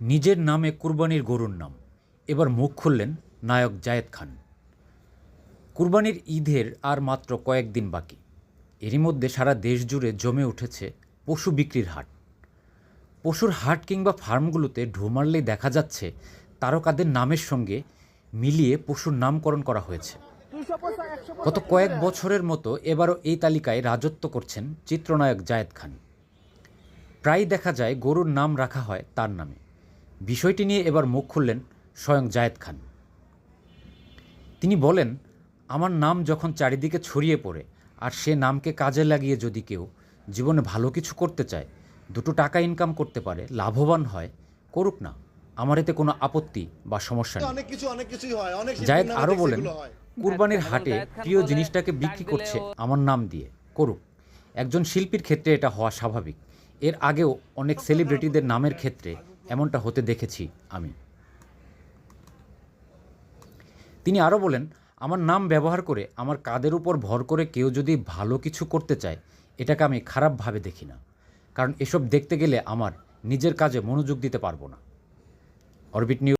নিজের নামে কুরবানির গরুর নাম, এবার মুখ খুললেন নায়ক জায়েদ খান। কুরবানির ঈদের আর মাত্র কয়েকদিন বাকি। এরই মধ্যে সারা দেশ জুড়ে জমে উঠেছে পশু বিক্রির হাট। পশুর হাট কিংবা ফার্মগুলোতে ঢু মারলেই দেখা যাচ্ছে তারকাদের নামের সঙ্গে মিলিয়ে পশুর নামকরণ করা হয়েছে। গত কয়েক বছরের মতো এবারও এই তালিকায় রাজত্ব করছেন চিত্রনায়ক জায়েদ খান। প্রায়ই দেখা যায় গরুর নাম রাখা হয় তার নামে। বিষয়টি নিয়ে এবার মুখ খুললেন স্বয়ং জায়েদ খান। তিনি বলেন, আমার নাম যখন চারিদিকে ছড়িয়ে পড়ে, আর সে নামকে কাজে লাগিয়ে যদি কেউ জীবনে ভালো কিছু করতে চায়, দুটো টাকা ইনকাম করতে পারে, লাভবান হয়, করুক না, আমার এতে কোনো আপত্তি বা সমস্যা নেই। জায়েদ আরও বলেন, কুরবানির হাটে প্রিয় জিনিসটাকে বিক্রি করছে আমার নাম দিয়ে, করুক। একজন শিল্পীর ক্ষেত্রে এটা হওয়া স্বাভাবিক। এর আগেও অনেক সেলিব্রিটিদের নামের ক্ষেত্রে এমনটা হতে দেখেছি আমি। তিনি আরও বলেন, আমার নাম ব্যবহার করে আমার কাঁধের উপর ভর করে কেউ যদি ভালো কিছু করতে চায়, এটাকে আমি খারাপভাবে দেখি না, কারণ এসব দেখতে গেলে আমার নিজের কাজে মনোযোগ দিতে পারবো না। Orbit news.